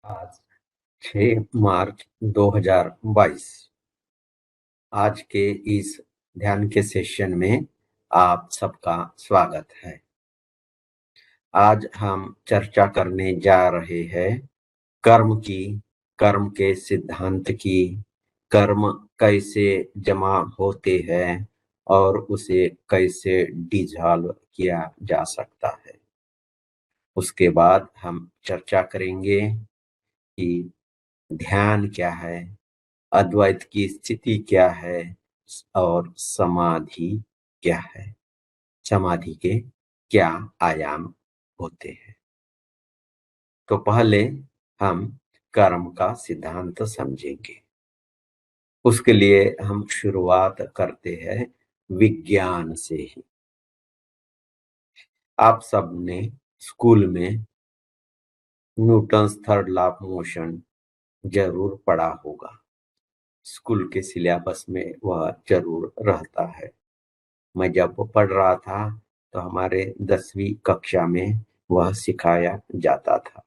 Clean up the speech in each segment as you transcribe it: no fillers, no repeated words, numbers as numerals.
आज 6 मार्च 2022। आज के इस ध्यान के सेशन में आप सबका स्वागत है। आज हम चर्चा करने जा रहे हैं कर्म की, कर्म के सिद्धांत की, कर्म कैसे जमा होते हैं और उसे कैसे डिसॉल्व किया जा सकता है। उसके बाद हम चर्चा करेंगे कि ध्यान क्या है, अद्वैत की स्थिति क्या है और समाधि क्या है, समाधि के क्या आयाम होते हैं। तो पहले हम कर्म का सिद्धांत समझेंगे। उसके लिए हम शुरुआत करते हैं विज्ञान से ही। आप सबने स्कूल में Newton's third law of motion जरूर पढ़ा होगा। स्कूल के सिलेबस में वह जरूर रहता है। मैं जब पढ़ रहा था तो हमारे 10वीं कक्षा में वह सिखाया जाता था।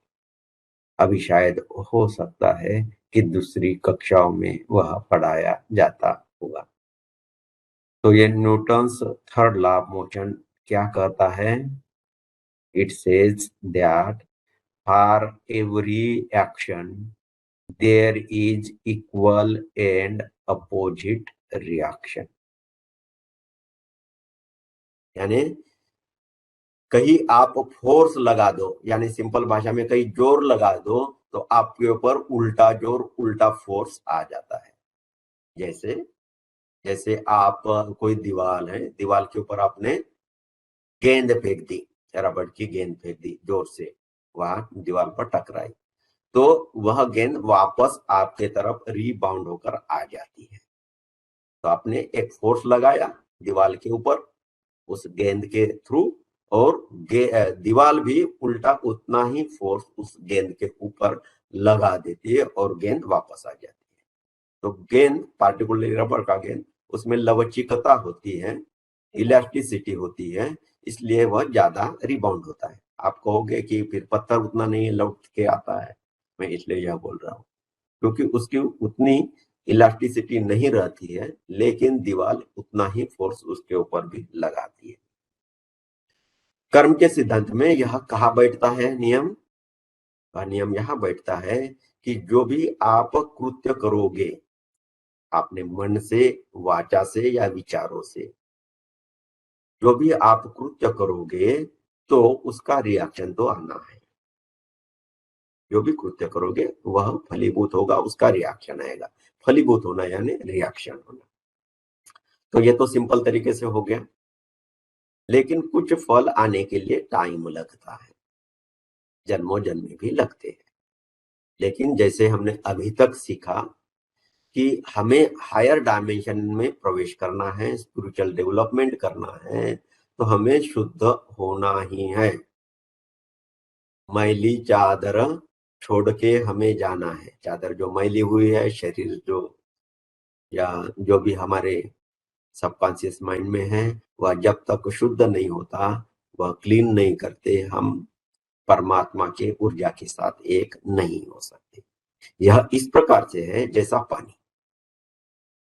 अभी शायद हो सकता है कि दूसरी कक्षाओं में वह पढ़ाया जाता होगा। तो ये Newton's third law of motion क्या कहता है? It says that for every action there is equal and opposite reaction. यानी कहीं आप फोर्स लगा दो, यानी सिंपल भाषा में कहीं जोर लगा दो तो आपके ऊपर उल्टा जोर, उल्टा फोर्स आ जाता है। जैसे जैसे आप कोई दीवार है, दीवार के ऊपर आपने गेंद फेंक दी, रबड़ की गेंद फेंक दी जोर से, वहां दीवार पर टकराई, तो वह गेंद वापस आपके तरफ रीबाउंड होकर आ जाती है। तो आपने एक फोर्स लगाया दीवार के ऊपर उस गेंद के थ्रू, और दीवार भी उल्टा उतना ही फोर्स उस गेंद के ऊपर लगा देती है और गेंद वापस आ जाती है। तो गेंद, पार्टिकुलरली रबर का गेंद, उसमें लवचिकता होती है, इलास्टिसिटी होती है, इसलिए वह ज्यादा रिबाउंड होता है। आप कहोगे कि फिर पत्थर उतना नहीं लौट के आता है, मैं इसलिए यह बोल रहा हूँ क्योंकि उसकी उतनी इलास्टिसिटी नहीं रहती है, लेकिन दीवार उतना ही फोर्स उसके ऊपर भी लगाती है। कर्म के सिद्धांत में यह कहा बैठता है नियम, का नियम यह बैठता है कि जो भी आप कृत्य करोगे, आपने मन से, वाचा से या विचारों से जो भी आप कृत्य करोगे तो उसका रिएक्शन तो आना है। जो भी कृत्य करोगे वह फलीभूत होगा, उसका रिएक्शन आएगा। फलीभूत होना यानी रिएक्शन होना। तो ये तो सिंपल तरीके से हो गया, लेकिन कुछ फल आने के लिए टाइम लगता है, जन्मों जन्म भी लगते हैं। लेकिन जैसे हमने अभी तक सीखा कि हमें हायर डायमेंशन में प्रवेश करना है, स्पिरिचुअल डेवलपमेंट करना है, तो हमें शुद्ध होना ही है। मैली चादर छोड़ के हमें जाना है। चादर जो मैली हुई है, शरीर जो या जो भी हमारे सबकॉन्शियस माइंड में है, वह जब तक शुद्ध नहीं होता, वह क्लीन नहीं करते, हम परमात्मा के ऊर्जा के साथ एक नहीं हो सकते। यह इस प्रकार से है जैसा पानी।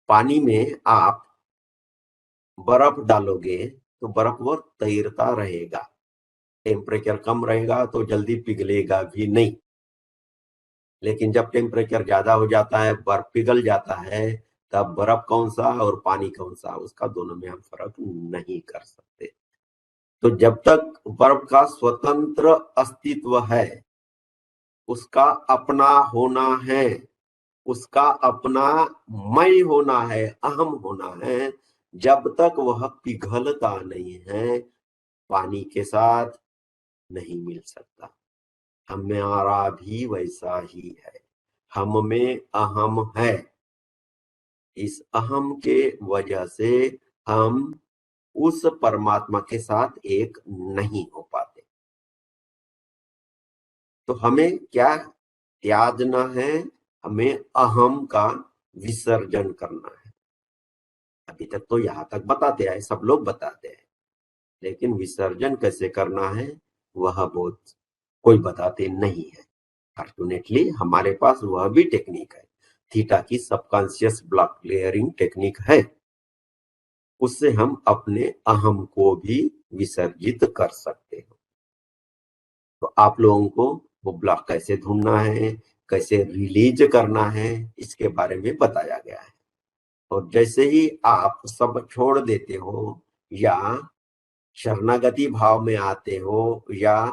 पानी में आप बर्फ डालोगे तो बर्फ वो तैरता रहेगा, टेम्परेचर कम रहेगा तो जल्दी पिघलेगा भी नहीं। लेकिन जब टेम्परेचर ज्यादा हो जाता है, बर्फ पिघल जाता है, तब बर्फ कौन सा और पानी कौन सा, उसका दोनों में हम फर्क नहीं कर सकते। तो जब तक बर्फ का स्वतंत्र अस्तित्व है, उसका अपना होना है, उसका अपना मैं होना है, अहम होना है, जब तक वह पिघलता नहीं है, पानी के साथ नहीं मिल सकता। हमारा भी वैसा ही है, हम में अहम है। इस अहम के वजह से हम उस परमात्मा के साथ एक नहीं हो पाते। तो हमें क्या त्यागना है? हमें अहम का विसर्जन करना है। अभी तक तो यहां तक बताते हैं, सब लोग बताते हैं, लेकिन विसर्जन कैसे करना है वह बहुत कोई बताते नहीं है। फॉर्चुनेटली हमारे पास वह भी टेक्निक है, थीटा की सबकॉन्शियस ब्लॉक क्लियरिंग टेक्निक है। उससे हम अपने अहम को भी विसर्जित कर सकते हैं। तो आप लोगों को वो ब्लॉक कैसे ढूंढना है, कैसे रिलीज करना है, इसके बारे में बताया गया है। और जैसे ही आप सब छोड़ देते हो या शरणागति भाव में आते हो या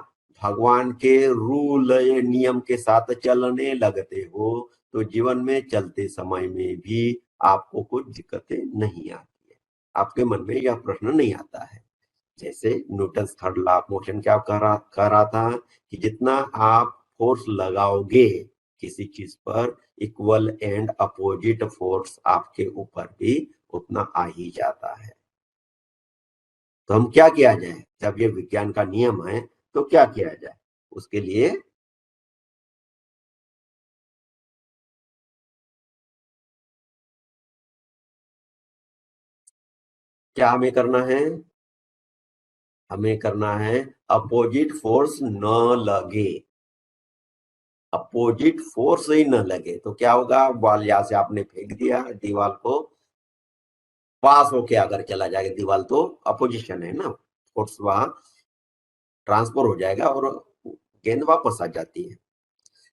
भगवान के रूल नियम के साथ चलने लगते हो, तो जीवन में चलते समय में भी आपको कुछ दिक्कतें नहीं आती है। आपके मन में यह प्रश्न नहीं आता है। जैसे Newton third law of motion क्या कह रहा था कि जितना आप फोर्स लगाओगे किसी चीज पर, इक्वल एंड अपोजिट फोर्स आपके ऊपर भी उतना आ ही जाता है। तो हम क्या किया जाए, जब ये विज्ञान का नियम है तो क्या किया जाए? उसके लिए क्या हमें करना है? हमें करना है अपोजिट फोर्स न लगे। अपोजिट फोर्स ही न लगे तो क्या होगा? बॉल यहां से आपने फेंक दिया दीवार को, पास होके अगर चला जाएगा दीवार तो अपोजिशन है ना, फोर्स वहां ट्रांसफर हो जाएगा और गेंद वापस आ जाती है।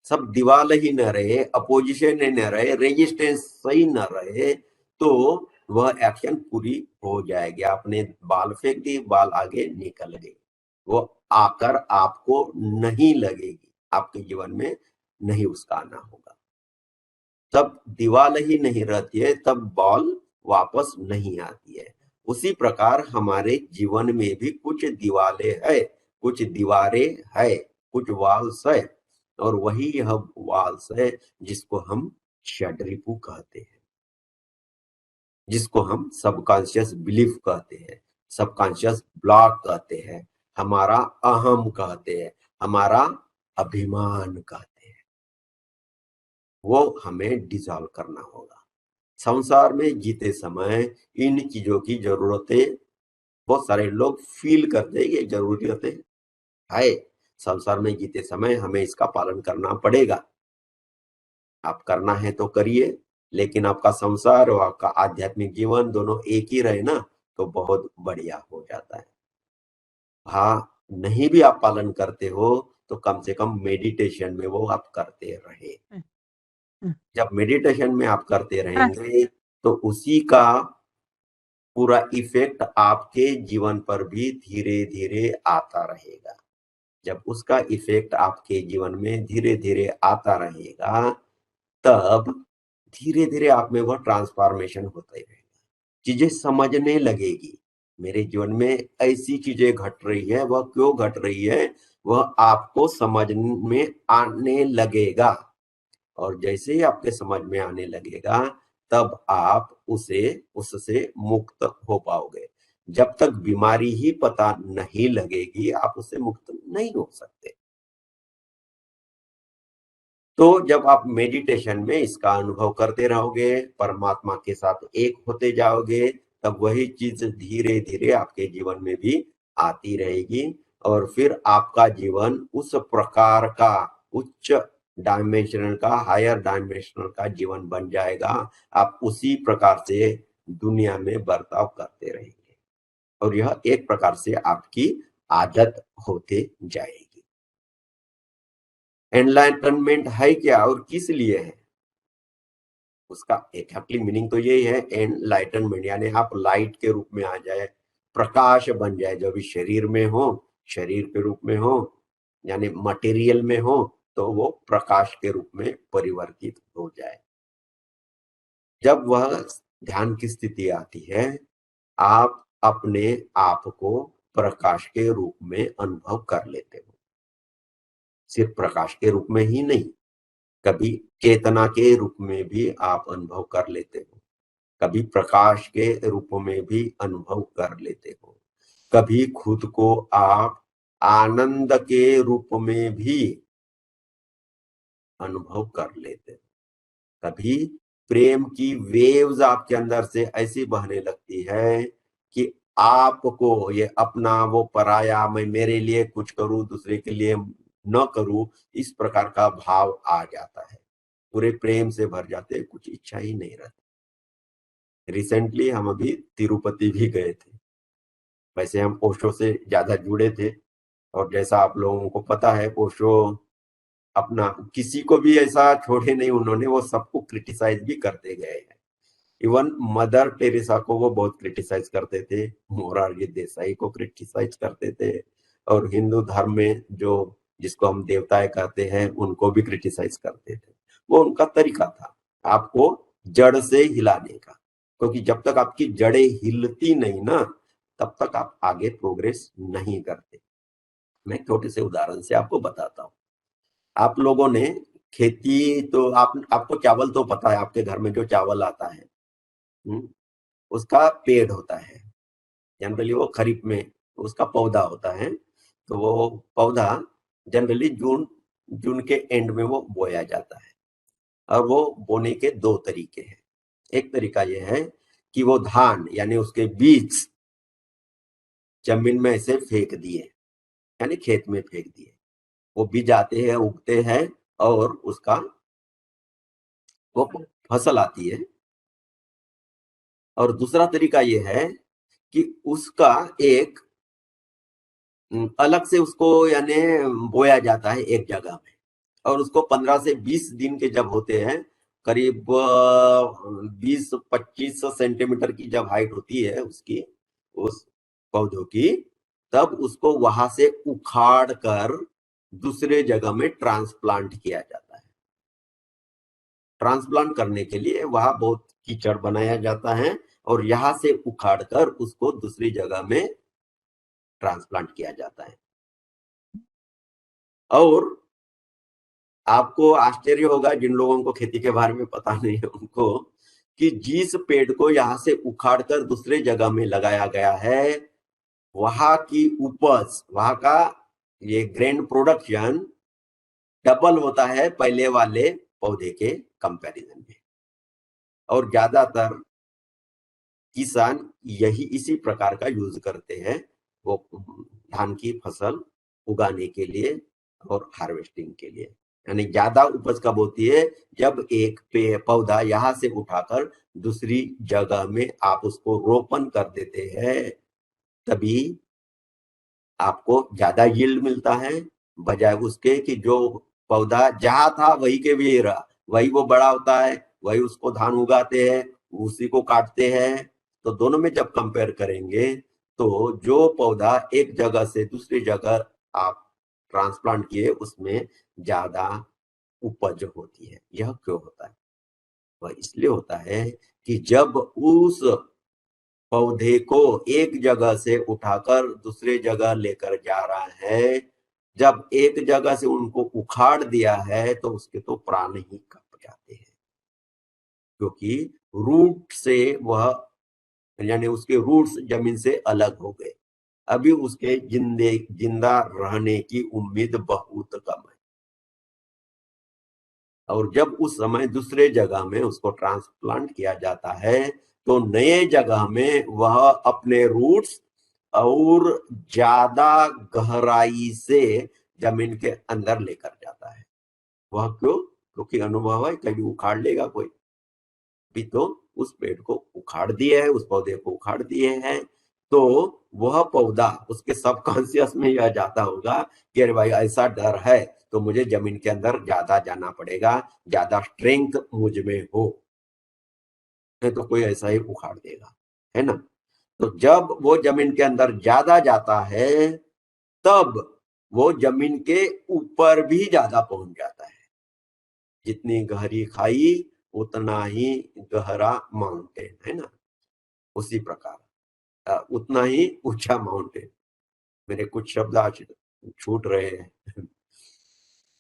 सब दीवार ही न रहे, अपोजिशन ही न रहे, रेजिस्टेंस सही न रहे, तो वह एक्शन पूरी हो जाएगी। आपने बाल फेंक दी, बाल आगे निकल गई, वो आकर आपको नहीं लगेगी, आपके जीवन में नहीं उसका आना होगा। तब दीवार ही नहीं रहती है, तब बॉल वापस नहीं आती है। उसी प्रकार हमारे जीवन में भी कुछ दीवारें है, कुछ दीवारें है, कुछ वॉल्स है, और वही यह वॉल्स है जिसको हम षड्रिपु कहते हैं, जिसको हम सबकॉन्शियस बिलीफ कहते हैं, सबकॉन्शियस ब्लॉक कहते हैं, हमारा अहम कहते हैं, हमारा अभिमान कहते हैं। वो हमें डिसॉल्व करना होगा। संसार में जीते समय इन चीजों की जरूरतें बहुत सारे लोग फील करते हैं, ये जरूरतें है। संसार में जीते समय हमें इसका पालन करना पड़ेगा। आप करना है तो करिए, लेकिन आपका संसार और आपका आध्यात्मिक जीवन दोनों एक ही रहे ना, तो बहुत बढ़िया हो जाता है। हाँ, नहीं भी आप पालन करते हो तो कम से कम मेडिटेशन में वो आप करते रहे। जब मेडिटेशन में आप करते रहेंगे तो उसी का पूरा इफेक्ट आपके जीवन पर भी धीरे धीरे आता रहेगा। जब उसका इफेक्ट आपके जीवन में धीरे धीरे आता रहेगा, तब धीरे धीरे आप में वह ट्रांसफॉर्मेशन होता ही रहेगा। चीजें समझने लगेगी, मेरे जीवन में ऐसी चीजें घट रही है, वह क्यों घट रही है, वह आपको समझ में आने लगेगा। और जैसे ही आपके समझ में आने लगेगा, तब आप उससे मुक्त हो पाओगे। जब तक बीमारी ही पता नहीं लगेगी, आप उससे मुक्त नहीं हो सकते। तो जब आप मेडिटेशन में इसका अनुभव करते रहोगे, परमात्मा के साथ एक होते जाओगे, तब वही चीज धीरे धीरे आपके जीवन में भी आती रहेगी, और फिर आपका जीवन उस प्रकार का उच्च डायमेंशनल का, हायर डायमेंशनल का जीवन बन जाएगा। आप उसी प्रकार से दुनिया में बर्ताव करते रहेंगे, और यह एक प्रकार से आपकी आदत होते जाएगी। एनलाइटनमेंट है क्या और किस लिए है? उसका एग्जैक्टली मीनिंग तो यही है, एनलाइटनमेंट, यानी आप लाइट के रूप में आ जाए, प्रकाश बन जाए। जो भी शरीर में हो, शरीर के रूप में हो, यानी मटेरियल में हो, तो वो प्रकाश के रूप में परिवर्तित हो जाए। जब वह ध्यान की स्थिति आती है, आप अपने आप को प्रकाश के रूप में अनुभव कर लेते हो। सिर्फ प्रकाश के रूप में ही नहीं, कभी चेतना के रूप में भी आप अनुभव कर लेते हो, कभी प्रकाश के रूप में भी अनुभव कर लेते हो, कभी खुद को आप आनंद के रूप में भी अनुभव कर लेते हो। कभी प्रेम की वेव्स आपके अंदर से ऐसी बहने लगती है कि आपको ये अपना वो पराया, मैं मेरे लिए कुछ करूं, दूसरे के लिए न करूं, इस प्रकार का भाव आ जाता है। पूरे प्रेम से भर जाते हैं, कुछ इच्छा ही नहीं रहती। रिसेंटली हम अभी तिरुपति भी गए थे। वैसे हम ओशो से ज्यादा जुड़े थे, और जैसा आप लोगों को पता है, ओशो अपना किसी को भी ऐसा छोड़े नहीं उन्होंने, वो सबको क्रिटिसाइज भी करते गए हैं। इवन मदर टेरेसा को वो बहुत क्रिटिसाइज करते थे, मोरारजी देसाई को क्रिटिसाइज करते थे, और हिंदू धर्म में जो जिसको हम देवताएं कहते हैं उनको भी क्रिटिसाइज करते थे। वो उनका तरीका था आपको जड़ से हिलाने का, क्योंकि जब तक आपकी जड़ें हिलती नहीं ना, तब तक आप आगे प्रोग्रेस नहीं करते। मैं एक छोटे से उदाहरण से आपको बताता हूँ। आप लोगों ने खेती तो आपको चावल तो पता है, आपके घर में जो चावल आता है, हम्म, उसका पेड़ होता है। जनरली वो खरीफ में उसका पौधा होता है। तो वो पौधा जनरली जून जून के एंड में वो बोया जाता है। और वो बोने के दो तरीके हैं। एक तरीका ये है कि वो धान यानी उसके बीज जमीन में ऐसे फेंक दिए, यानी खेत में फेंक दिए। वो बीज आते हैं, उगते हैं, और उसका वो फसल आती है। और दूसरा तरीका ये है कि उसका एक अलग से उसको यानी बोया जाता है एक जगह में, और उसको 15 से 20 दिन के जब होते हैं, करीब 20-25 सेंटीमीटर की जब हाइट होती है उसकी, उस पौधों की, तब उसको वहां से उखाड़ कर दूसरे जगह में ट्रांसप्लांट किया जाता है। ट्रांसप्लांट करने के लिए वहां बहुत कीचड़ बनाया जाता है, और यहां से उखाड़ कर उसको दूसरी जगह में ट्रांसप्लांट किया जाता है। और आपको आश्चर्य होगा, जिन लोगों को खेती के बारे में पता नहीं है उनको, कि जिस पेड़ को यहां से उखाड़ कर दूसरे जगह में लगाया गया है, वहां की उपज, वहां का ये ग्रेन प्रोडक्शन डबल होता है पहले वाले पौधे के कंपैरिजन में। और ज्यादातर किसान यही इसी प्रकार का यूज करते हैं, वो धान की फसल उगाने के लिए और हार्वेस्टिंग के लिए। यानी ज्यादा उपज कब होती है, जब एक पौधा यहां से उठाकर दूसरी जगह में आप उसको रोपण कर देते हैं, तभी आपको ज्यादा यील्ड मिलता है। बजाय उसके कि जो पौधा जहां था वही के भी रहा, वही वो बड़ा होता है, वही उसको धान उगाते हैं, उसी को काटते हैं। तो दोनों में जब कंपेयर करेंगे, तो जो पौधा एक जगह से दूसरी जगह आप ट्रांसप्लांट किए, उसमें ज्यादा उपज होती है। यह क्यों होता है? वह इसलिए होता है कि जब उस पौधे को एक जगह से उठाकर दूसरे जगह लेकर जा रहा है, जब एक जगह से उनको उखाड़ दिया है, तो उसके तो प्राण ही कप जाते हैं। क्योंकि रूट से वह, यानी उसके रूट्स जमीन से अलग हो गए। अभी उसके जिंदा रहने की उम्मीद बहुत कम है। और जब उस समय दूसरे जगह में उसको ट्रांसप्लांट किया जाता है, तो नए जगह में वह अपने रूट्स और ज्यादा गहराई से जमीन के अंदर लेकर जाता है। वह क्यों? क्योंकि अनुभव है, कभी उखाड़ लेगा कोई भी, तो उस पेड़ को उखाड़ दिए है, उस पौधे को उखाड़ दिए हैं। तो वह पौधा, उसके सबकॉन्शियस में यह जाता होगा कि अरे भाई ऐसा डर है, तो मुझे जमीन के अंदर ज्यादा जाना पड़ेगा, ज्यादा स्ट्रेंथ मुझ में हो, नहीं तो कोई ऐसा ही उखाड़ देगा, है ना। तो जब वो जमीन के अंदर ज्यादा जाता है, तब वो जमीन के ऊपर भी ज्यादा पहुंच जाता है। जितनी गहरी खाई, उतना ही गहरा माउंटेन, है ना। उसी प्रकार उतना ही ऊंचा माउंटेन। मेरे कुछ शब्द आज छूट रहे हैं।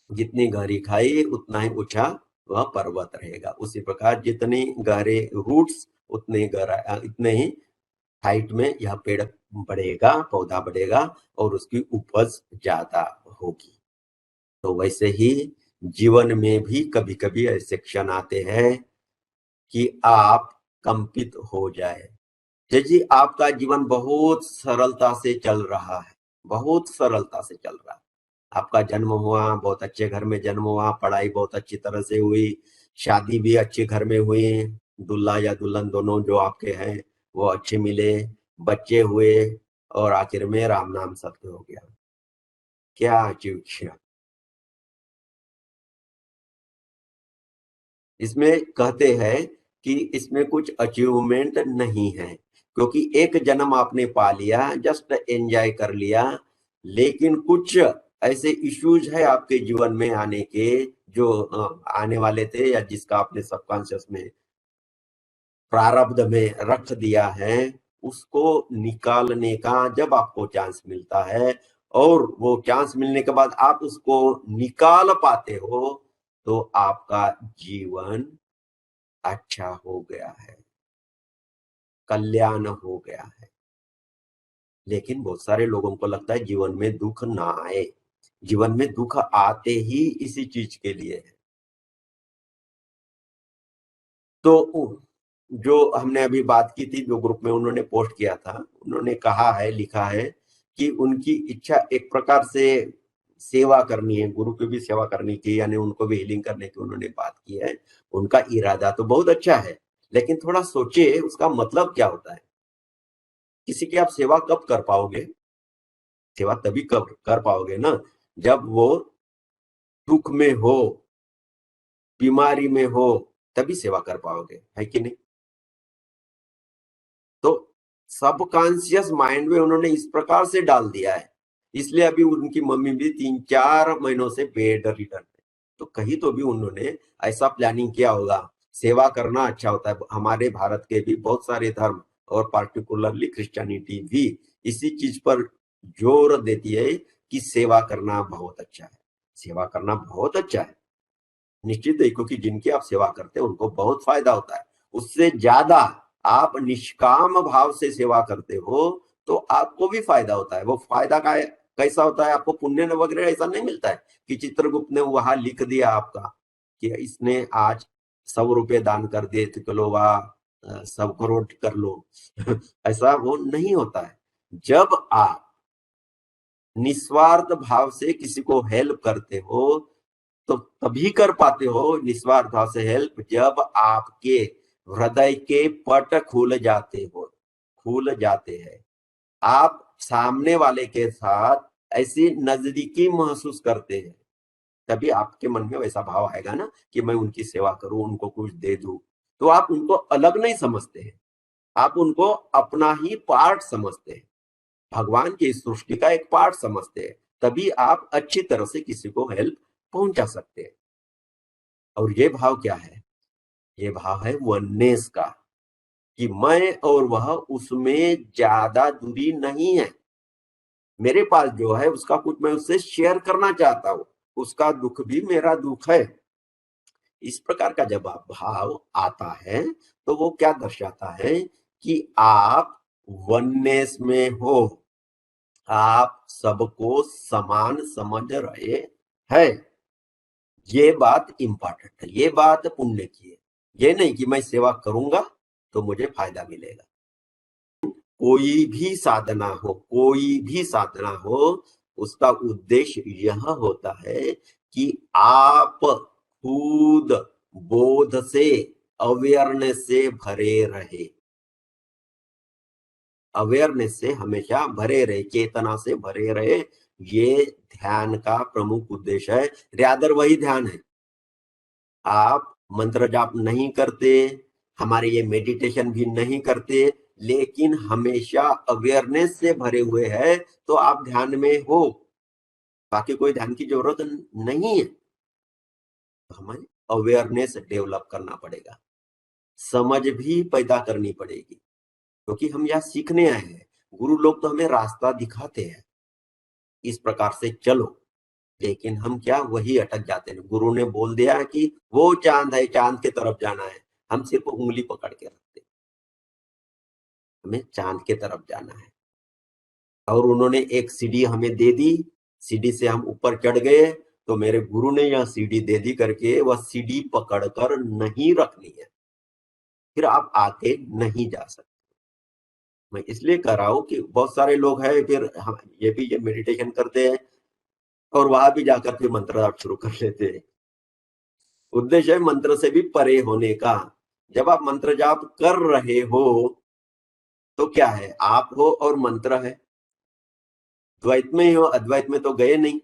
जितनी गहरी खाई, उतना ही ऊंचा वह पर्वत रहेगा। उसी प्रकार जितनी गहरे रूट्स, उतने गहरा इतने ही हाइट में यह पेड़ बढ़ेगा, पौधा बढ़ेगा, और उसकी उपज ज्यादा होगी। तो वैसे ही जीवन में भी कभी कभी ऐसे क्षण आते हैं कि आप कंपित हो जाए। जी, आपका जीवन बहुत सरलता से चल रहा है, बहुत सरलता से चल रहा है। आपका जन्म हुआ, बहुत अच्छे घर में जन्म हुआ, पढ़ाई बहुत अच्छी तरह से हुई, शादी भी अच्छे घर में हुई, दूल्हा या दुल्हन दोनों जो आपके हैं वो अच्छे मिले, बच्चे हुए, और आखिर में राम नाम सत्य हो गया। क्या अचीव किया? इसमें कहते हैं कि इसमें कुछ अचीवमेंट नहीं है, क्योंकि एक जन्म आपने पा लिया, जस्ट एंजॉय कर लिया, लेकिन कुछ ऐसे इश्यूज है आपके जीवन में आने के, जो आने वाले थे, या जिसका आपने सबकॉन्शियस में प्रारब्ध में रख दिया है, उसको निकालने का जब आपको चांस मिलता है, और वो चांस मिलने के बाद आप उसको निकाल पाते हो, तो आपका जीवन अच्छा हो गया है, कल्याण हो गया है। लेकिन बहुत सारे लोगों को लगता है जीवन में दुख ना आए, जीवन में दुख आते ही इसी चीज के लिए है। तो जो हमने अभी बात की थी, जो ग्रुप में उन्होंने पोस्ट किया था, उन्होंने कहा है, लिखा है कि उनकी इच्छा एक प्रकार से सेवा करनी है, गुरु की भी सेवा करनी की, यानी उनको भी हीलिंग करने की उन्होंने बात की है। उनका इरादा तो बहुत अच्छा है, लेकिन थोड़ा सोचिए उसका मतलब क्या होता है। किसी की आप सेवा कब कर पाओगे? सेवा तभी कब कर पाओगे ना, जब वो दुख में हो, बीमारी में हो, तभी सेवा कर पाओगे, है कि नहीं? तो सबकॉन्शियस माइंड में उन्होंने इस प्रकार से डाल दिया है, इसलिए अभी उनकी मम्मी भी 3-4 महीनों से बेड रिटर्न है। तो कहीं तो भी उन्होंने ऐसा प्लानिंग किया होगा। सेवा करना अच्छा होता है, हमारे भारत के भी बहुत सारे धर्म, और पार्टिकुलरली क्रिश्चियनिटी भी इसी चीज पर जोर देती है कि सेवा करना बहुत अच्छा है, सेवा करना बहुत अच्छा है। निश्चित है, क्योंकि जिनकी आप सेवा करते हैं उनको बहुत फायदा होता है। उससे ज्यादा आप निष्काम भाव से सेवा करते हो, तो आपको भी फायदा होता है। वो फायदा का कैसा होता है? आपको पुण्य वगैरह ऐसा नहीं मिलता है कि चित्रगुप्त ने वहां लिख दिया आपका कि इसने आज 100 रुपए दान कर दिए तो चलो वह 100 करोड़ कर लो। ऐसा वो नहीं होता है। जब आप निस्वार्थ भाव से किसी को हेल्प करते हो, तो तभी कर पाते हो निस्वार्थ भाव से हेल्प, जब आपके हृदय के पट खुल जाते हो, खुल जाते हैं। आप सामने वाले के साथ ऐसी नजदीकी महसूस करते हैं, तभी आपके मन में वैसा भाव आएगा ना कि मैं उनकी सेवा करूं, उनको कुछ दे दूं। तो आप उनको अलग नहीं समझते हैं, आप उनको अपना ही पार्ट समझते हैं, भगवान की इस सृष्टि का एक पार्ट समझते हैं। तभी आप अच्छी तरह से किसी को हेल्प पहुंचा सकते हैं। और ये भाव क्या है? ये भाव है वननेस का, कि मैं और वह, उसमें ज्यादा दूरी नहीं है। मेरे पास जो है उसका कुछ मैं उससे शेयर करना चाहता हूं, उसका दुख भी मेरा दुख है। इस प्रकार का जब आप भाव आता है, तो वो क्या दर्शाता है कि आप वननेस में हो, आप सबको समान समझ रहे हैं। ये बात इंपॉर्टेंट है, ये बात पुण्य की है। ये नहीं कि मैं सेवा करूंगा तो मुझे फायदा मिलेगा। कोई भी साधना हो, कोई भी साधना हो, उसका उद्देश्य यह होता है कि आप खुद बोध से, अवेयरनेस से भरे रहे, अवेयरनेस से हमेशा भरे रहे, चेतना से भरे रहे। ये ध्यान का प्रमुख उद्देश्य है। रादर वही ध्यान है। आप मंत्र जाप नहीं करते, हमारे ये मेडिटेशन भी नहीं करते, लेकिन हमेशा अवेयरनेस से भरे हुए हैं, तो आप ध्यान में हो। बाकी कोई ध्यान की जरूरत नहीं है। तो हमें अवेयरनेस डेवलप करना पड़ेगा, समझ भी पैदा करनी पड़ेगी, क्योंकि हम यहाँ सीखने आए हैं। गुरु लोग तो हमें रास्ता दिखाते हैं, इस प्रकार से चलो, लेकिन हम क्या वही अटक जाते हैं। गुरु ने बोल दिया है कि वो चांद है, चांद की तरफ जाना है, हम सिर्फ उंगली पकड़ के रखते हैं। हमें चांद की तरफ जाना है। और उन्होंने एक सीढ़ी हमें दे दी, सीढ़ी से हम ऊपर चढ़ गए, तो मेरे गुरु ने यह सीढ़ी दे दी करके वह सीढ़ी पकड़कर नहीं रखनी है, फिर आप आगे नहीं जा सकते। मैं इसलिए कह रहा हूं कि बहुत सारे लोग हैं, फिर हम ये भी ये मेडिटेशन करते हैं, और वहां भी जाकर फिर मंत्र जाप शुरू कर लेते हैं। उद्देश्य है मंत्र से भी परे होने का। जब आप मंत्र जाप कर रहे हो तो क्या है, आप हो और मंत्र है। द्वैत में ही हो, अद्वैत में तो गए नहीं।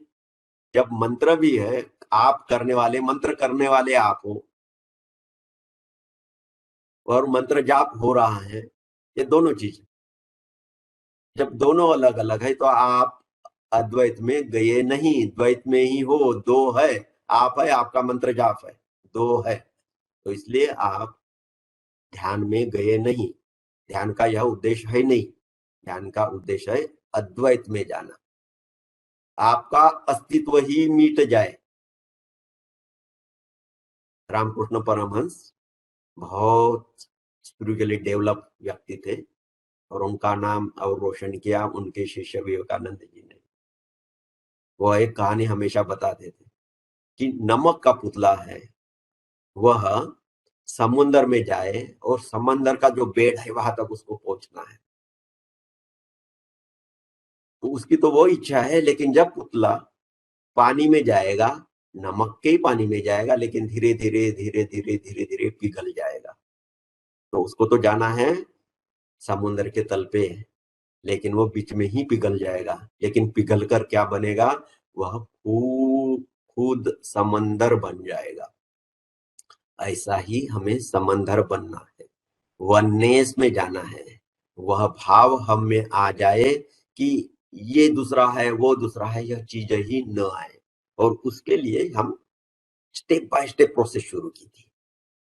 जब मंत्र भी है, आप करने वाले, मंत्र करने वाले आप हो और मंत्र जाप हो रहा है, ये दोनों चीज। जब दोनों अलग अलग है तो आप अद्वैत में गए नहीं, द्वैत में ही हो। दो है, आप है, आपका मंत्र जाप है, दो है। तो इसलिए आप ध्यान में गए नहीं। ध्यान का यह उद्देश्य है नहीं। ध्यान का उद्देश्य है अद्वैत में जाना, आपका अस्तित्व ही मिट जाए। रामकृष्ण परमहंस बहुत स्पिरिचुअली डेवलप व्यक्ति थे और उनका नाम और रोशन किया उनके शिष्य विवेकानंद जी ने। वो एक कहानी हमेशा बताते थे कि नमक का पुतला है, वह समुन्द्र में जाए और समंदर का जो बेड है वहां तक उसको पहुंचना है। तो उसकी तो वो इच्छा है, लेकिन जब पुतला पानी में जाएगा, नमक के ही पानी में जाएगा, लेकिन धीरे धीरे धीरे धीरे धीरे धीरे पिघल जाएगा। तो उसको तो जाना है समुन्द्र के तल पे, लेकिन वो बीच में ही पिघल जाएगा। लेकिन पिघल कर क्या बनेगा, वह खुद समंदर बन जाएगा। ऐसा ही हमें समंदर बनना है, वननेस में जाना है। वह भाव हम में आ जाए कि ये दूसरा है, वो दूसरा है, यह चीज ही न आए। और उसके लिए हम स्टेप बाय स्टेप प्रोसेस शुरू की थी।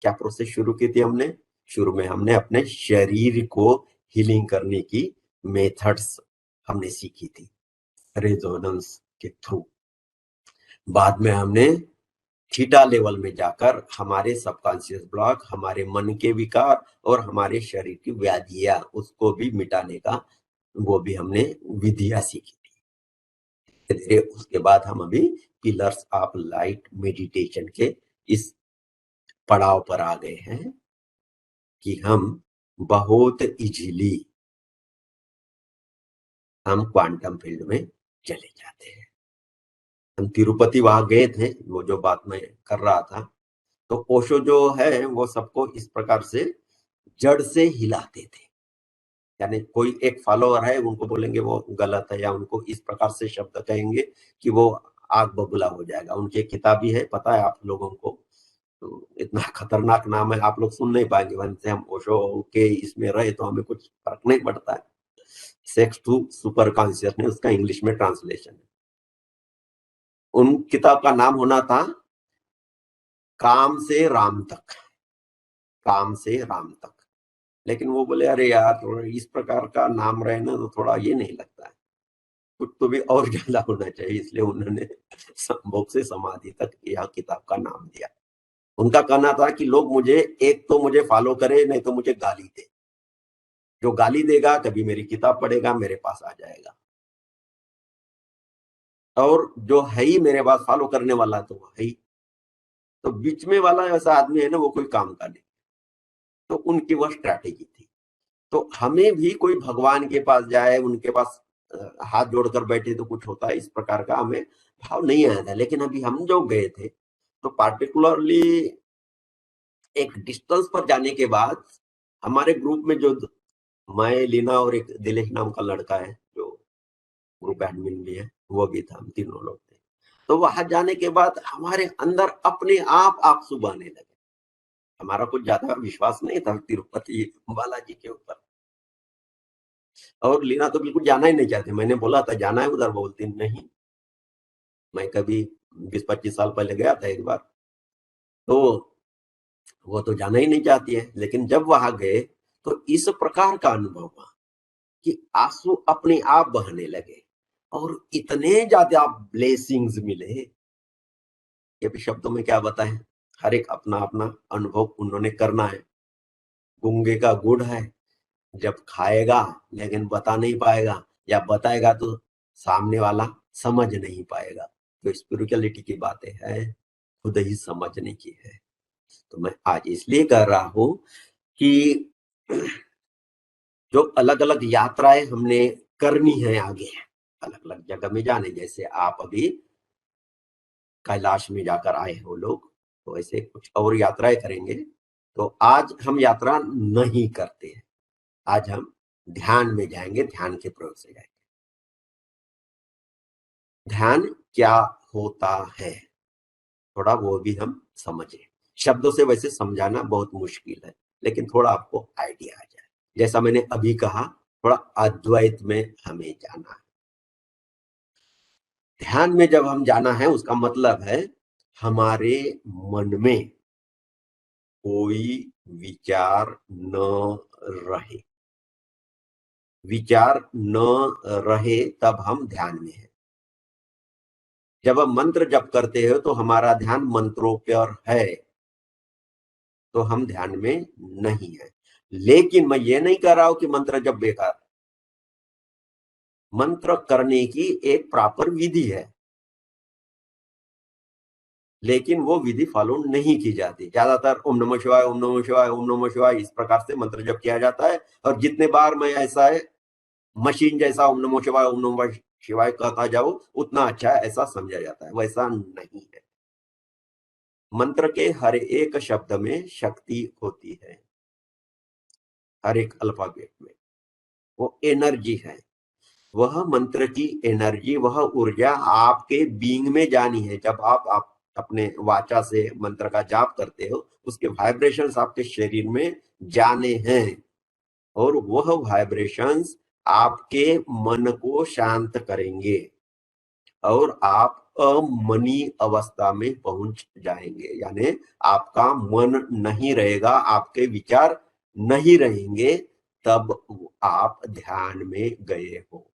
क्या प्रोसेस शुरू की थी हमने? शुरू में हमने अपने शरीर को हीलिंग करने की मेथड्स हमने सीखी थी रेजोनेंस के थ्रू। बाद में हमने थीटा लेवल में जाकर हमारे सबकॉन्शियस ब्लॉक, हमारे मन के विकार और हमारे शरीर की व्याधियां, उसको भी मिटाने का वो भी हमने विधियां सीखी थी धीरे। उसके बाद हम अभी पिलर्स ऑफ लाइट मेडिटेशन के इस पड़ाव पर आ गए हैं कि हम बहुत इजीली हम क्वांटम फील्ड में चले जाते हैं। हम तिरुपति वहां गए थे, वो जो बात मैं कर रहा था, तो ओशो जो है वो सबको इस प्रकार से जड़ से हिलाते थे। यानी कोई एक फॉलोअर है, उनको बोलेंगे वो गलत है या उनको इस प्रकार से शब्द कहेंगे कि वो आग बबूला हो जाएगा। उनकी किताब भी है, पता है आप लोगों को। तो इतना खतरनाक नाम है, आप लोग सुन नहीं पाएंगे। वन से हम ओशो के इसमें रहे तो हमें कुछ फर्क नहीं पड़ता है। सेक्स टू सुपर कॉन्शियसनेस उसका इंग्लिश में ट्रांसलेशन है। उन किताब का नाम होना था काम से राम तक, काम से राम तक। लेकिन वो बोले अरे यार थोड़ा इस प्रकार का नाम रहे ना तो थोड़ा ये नहीं लगता है, कुछ तो भी और ज्यादा होना चाहिए। इसलिए उन्होंने संभोग से समाधि तक यह किताब का नाम दिया। उनका कहना था कि लोग मुझे, एक तो मुझे फॉलो करे, नहीं तो मुझे गाली दे। जो गाली देगा कभी मेरी किताब पढ़ेगा, मेरे पास आ जाएगा। और जो है ही मेरे पास फॉलो करने वाला तो वो है ही। तो बीच में वाला ऐसा आदमी है ना, वो कोई काम का नहीं। तो उनकी वह स्ट्रैटेजी थी। तो हमें भी कोई भगवान के पास जाए, उनके पास हाथ जोड़कर बैठे तो कुछ होता है, इस प्रकार का हमें भाव नहीं आया था। लेकिन अभी हम जो गए थे तो पार्टिकुलरली एक डिस्टेंस पर जाने के बाद हमारे ग्रुप में जो मैं, लीना और एक दिलेश नाम का लड़का है जो ग्रुप एडमिन भी है, वो भी था, हम तीनों लोग थे। तो वहां जाने के बाद हमारे अंदर अपने आप आंसू बहने लगे। हमारा कुछ ज्यादा विश्वास नहीं था तिरुपति बालाजी के ऊपर। और लीना तो बिल्कुल जाना ही नहीं चाहती। मैंने बोला था जाना है उधर, बोलती नहीं। मैं कभी 20-25 साल पहले गया था एक बार, तो वो तो जाना ही नहीं चाहती है। लेकिन जब वहां गए तो इस प्रकार का अनुभव हुआ कि आंसू अपने आप बहने लगे और इतने ज्यादा ब्लेसिंग्स मिले। ये भी शब्दों में क्या बताएं, हर एक अपना अपना अनुभव उन्होंने करना है। गूंगे का गुड़ है, जब खाएगा लेकिन बता नहीं पाएगा, या बताएगा तो सामने वाला समझ नहीं पाएगा। तो स्पिरिचुअलिटी की बातें हैं, खुद ही समझने की है। तो मैं आज इसलिए कर रहा हूं कि जो अलग अलग यात्राएं हमने करनी है आगे, अलग अलग जगह में जाने, जैसे आप अभी कैलाश में जाकर आए हो लोग, तो ऐसे कुछ और यात्राएं करेंगे। तो आज हम यात्रा नहीं करते हैं, आज हम ध्यान में जाएंगे, ध्यान के प्रयोग से जाएंगे। ध्यान क्या होता है, थोड़ा वो भी हम समझें। शब्दों से वैसे समझाना बहुत मुश्किल है, लेकिन थोड़ा आपको आइडिया आ जाए। जैसा मैंने अभी कहा, थोड़ा अद्वैत में हमें जाना है। ध्यान में जब हम जाना है, उसका मतलब है हमारे मन में कोई विचार न रहे। विचार न रहे तब हम ध्यान में हैं। जब हम मंत्र जप करते हो तो हमारा ध्यान मंत्रों पर है, तो हम ध्यान में नहीं है। लेकिन मैं ये नहीं कह रहा हूं कि मंत्र जप बेकार। मंत्र करने की एक प्रॉपर विधि है, लेकिन वो विधि फॉलो नहीं की जाती। ज्यादातर ओम नमः शिवाय, ओम नमः शिवाय, ओम नमः शिवाय इस प्रकार से मंत्र जप किया जाता है। और जितने बार मैं ऐसा है मशीन जैसा ओम नमः शिवाय, ओम नमः शिवाय कहता जाओ, उतना अच्छा है, ऐसा समझा जाता है। वैसा नहीं है। मंत्र के हर एक शब्द में शक्ति होती है, हर एक अल्फाबेट में वो एनर्जी है। वह मंत्र की एनर्जी, वह ऊर्जा आपके बीइंग में जानी है। जब आप अपने वाचा से मंत्र का जाप करते हो, उसके वाइब्रेशंस आपके शरीर में जाने हैं, और वह वाइब्रेशंस आपके मन को शांत करेंगे और आप अमनी अवस्था में पहुंच जाएंगे। यानी आपका मन नहीं रहेगा, आपके विचार नहीं रहेंगे, तब आप ध्यान में गए हो।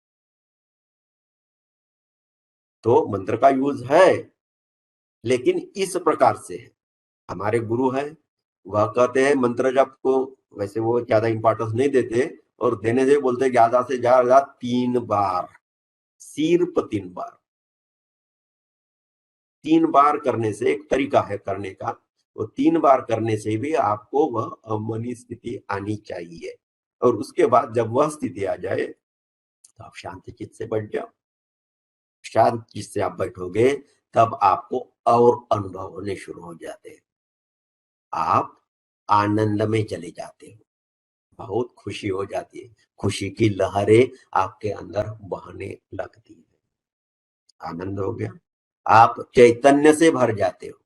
तो मंत्र का यूज है, लेकिन इस प्रकार से है। हमारे गुरु है, वह कहते हैं मंत्र जप को वैसे वो ज्यादा इंपॉर्टेंस नहीं देते, और देने से बोलते ज्यादा से ज्यादा 3 बार, सिर्फ 3 बार। 3 बार करने से एक तरीका है करने का, वो 3 बार करने से भी आपको वह अमनी स्थिति आनी चाहिए। और उसके बाद जब वह स्थिति आ जाए तो आप शांत चित्त से बैठ जाओ। शांत चित्त से आप बैठोगे, तब आपको और अनुभव होने शुरू हो जाते हैं। आप आनंद में चले जाते हो, बहुत खुशी हो जाती है, खुशी की लहरें आपके अंदर बहने लगती है। आनंद हो गया, आप चैतन्य से भर जाते हो।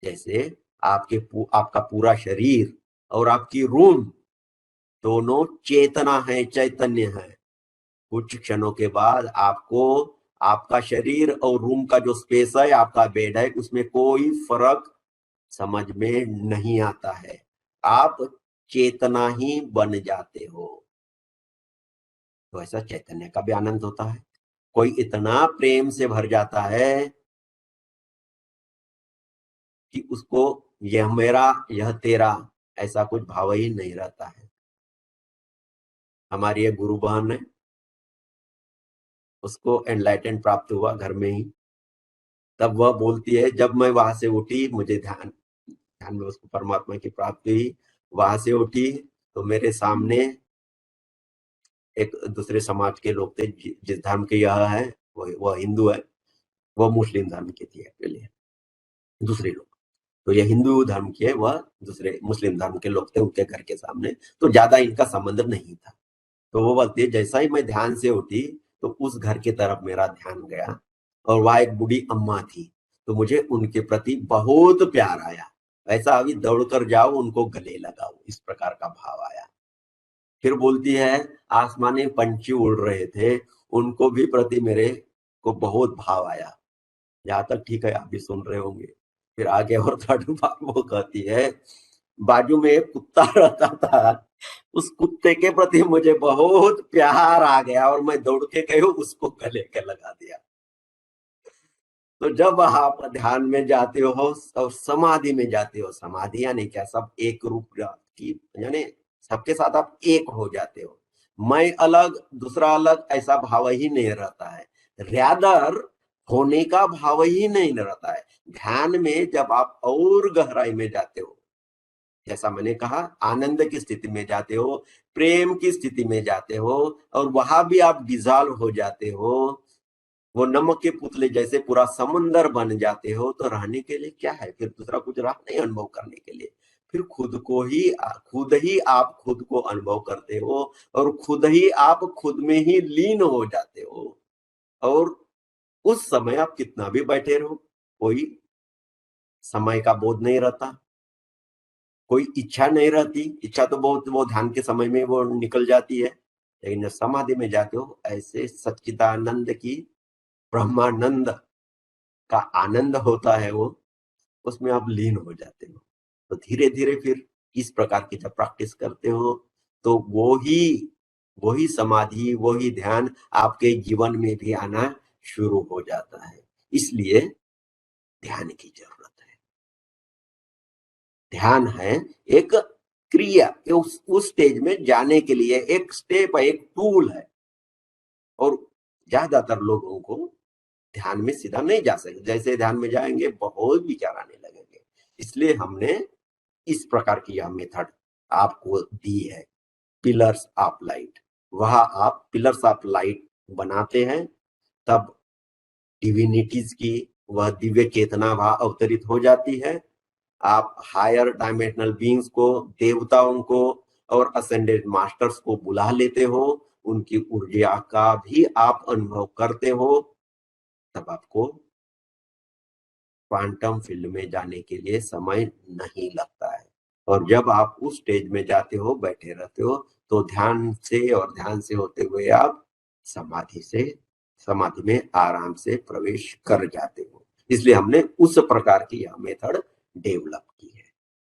जैसे आपका पूरा शरीर और आपकी रूम दोनों चेतना है, चैतन्य है। कुछ क्षणों के बाद आपको आपका शरीर और रूम का जो स्पेस है, आपका बेड है, उसमें कोई फर्क समझ में नहीं आता है। आप चेतना ही बन जाते हो। तो ऐसा चैतन्य का भी आनंद होता है। कोई इतना प्रेम से भर जाता है कि उसको यह मेरा यह तेरा ऐसा कुछ भाव ही नहीं रहता है। हमारी एक गुरु बहन है, उसको एनलाइटन प्राप्त हुआ घर में ही। तब वह बोलती है, जब मैं वहां से उठी, मुझे ध्यान ध्यान में उसको परमात्मा की प्राप्ति हुई। वहां से उठी तो मेरे सामने एक दूसरे समाज के लोग थे। जिस धर्म के यह है, वह हिंदू है, वह मुस्लिम धर्म की थी एक्चुअली, दूसरे लोग। तो ये हिंदू धर्म की है, वह दूसरे मुस्लिम धर्म के लोग थे उनके घर के सामने। तो ज्यादा इनका संबंध नहीं था। तो वो बोलती है, जैसा ही मैं ध्यान से उठी तो उस घर की तरफ मेरा ध्यान गया, और वहां एक बूढ़ी अम्मा थी। तो मुझे उनके प्रति बहुत प्यार आया। ऐसा अभी दौड़ कर जाओ, उनको गले लगाओ, इस प्रकार का भाव आया। फिर बोलती है, आसमानी पंछी उड़ रहे थे, उनको भी प्रति मेरे को बहुत भाव आया। यहाँ तक ठीक है, आप भी सुन रहे होंगे। फिर आगे और थर्ड बार वो कहती है, बाजू में एक कुत्ता रहता था, उस कुत्ते के प्रति मुझे बहुत प्यार आ गया और मैं दौड़ के गई, उसको गले के लगा दिया। तो जब आप ध्यान में जाते हो और समाधि में जाते हो, समाधि यानी क्या, सब एक रूप की, यानी सबके साथ आप एक हो जाते हो। मैं अलग दूसरा अलग ऐसा भाव ही नहीं रहता है। रैदर होने का भाव ही नहीं रहता है। ध्यान में जब आप और गहराई में जाते हो, जैसा मैंने कहा, आनंद की स्थिति में जाते हो, प्रेम की स्थिति में जाते हो, और वहां भी आप डिजॉल्व हो जाते हो, वो नमक के पुतले जैसे पूरा समंदर बन जाते हो, तो रहने के लिए क्या है, फिर दूसरा कुछ रहा नहीं अनुभव करने के लिए। फिर खुद ही आप खुद को अनुभव करते हो, और खुद ही आप खुद में ही लीन हो जाते हो। और उस समय आप कितना भी बैठे रहो, कोई समय का बोध नहीं रहता, कोई इच्छा नहीं रहती। इच्छा तो बहुत वो ध्यान के समय में वो निकल जाती है, लेकिन जब समाधि में जाते हो, ऐसे सच्चिदानंद की, ब्रह्मानंद का आनंद होता है वो, उसमें आप लीन हो जाते हो। तो धीरे धीरे फिर इस प्रकार की जब प्रैक्टिस करते हो, तो वही समाधि, वही ध्यान आपके जीवन में भी आना शुरू हो जाता है। इसलिए ध्यान की जरूरत है। ध्यान है एक क्रिया, उस स्टेज में जाने के लिए एक स्टेप है, एक टूल है। और ज्यादातर लोगों को ध्यान में सीधा नहीं जा सकते, जैसे ध्यान में जाएंगे बहुत विचार आने लगेंगे। इसलिए हमने इस प्रकार की यह मेथड आपको दी है, पिलर्स ऑफ लाइट। वह आप पिलर्स ऑफ लाइट बनाते हैं, तब डिविनिटीज की वह दिव्य चेतना वहां अवतरित हो जाती है। आप हायर डायमेंशनल बीइंग्स को, देवताओं को और असेंडेड मास्टर्स को बुला लेते हो, उनकी ऊर्जा का भी आप अनुभव करते हो। तब आपको क्वांटम फील्ड में जाने के लिए समय नहीं लगता है। और जब आप उस स्टेज में जाते हो, बैठे रहते हो, तो ध्यान से होते हुए आप समाधि में आराम से प्रवेश कर जाते हो। इसलिए हमने उस प्रकार की यह मेथड डेवलप की है।